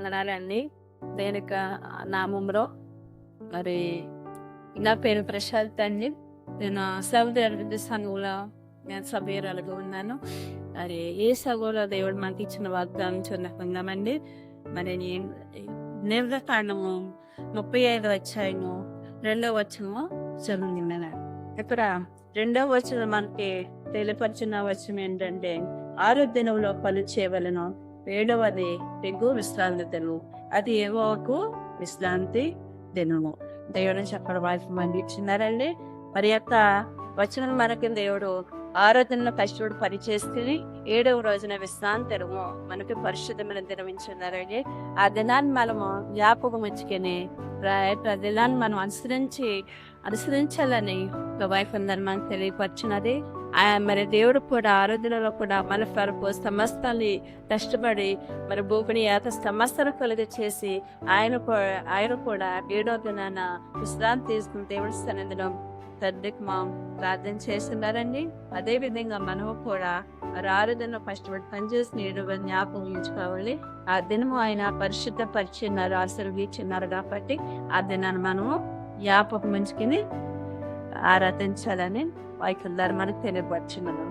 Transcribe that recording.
వందనాలండి. దేని యొక్క నామంలో మరి నా పేరు ప్రశాంత్ అండి. నేను సౌదీ అరేబియా సంఘంలో నేను సభ్యురాలుగా ఉన్నాను. మరి ఏ సంఘంలో దేవుడు మనకి ఇచ్చిన వాగ్దానం చెందుకుందామండి. మరి నిర్గకాండము 35 అధ్యాయము 2వ వచనము చదువుతున్నాను. ఇక్కడ 2వ వచనం మనకి తెలియపరిచిన వచనం ఏంటంటే, 6వ దినంలో పని చేయవలెను, 7వది దిగు విశ్రాంతి దినము, అది యెహోవాకు విశ్రాంతి దినము. దేవుడు చెప్పడం వారికి మంది ఇచ్చినారండి. మరి యొక్క వచనం మనకి దేవుడు 6వ దినంలో కష్టపడి పని చేసుకుని 7వ రోజున విశ్రాంతి దినము మనకి పరిశుద్ధమైన దినం ఇచ్చినారండి. ఆ దినాన్ని మనము జ్ఞాపకం ఉంచుకొని దినాన్ని మనం అనుసరించాలని వైఫ్ అందరు మనకు తెలియపరిచినది. మరి దేవుడు కూడా ఆరోగ్యంలో కూడా మన కొరకు సమస్తాన్ని కష్టపడి మరి భూమిని సమస్తాన్ని కలుగ చేసి ఆయన కూడా 7వ దినాన విశ్రాంతి తీసుకుని దేవుడి సన్నిధిలో తండ్రికి మా ప్రార్థన చేస్తున్నారండి. అదే విధంగా మనము కూడా మరి 6వ దినం కష్టపడి పనిచేసిన 7వ జ్ఞాపకం ఉంచుకోవాలి. ఆ దినము ఆయన పరిశుద్ధ పరిచిన్నారు, ఆశీర్వదించినారు కాబట్టి ఆ దినాన్ని మనము జ్ఞాపకం ఉంచుకుని ఆరాధించాలని వాక్యం ద్వారా మనకు తెలియపరిచినారు.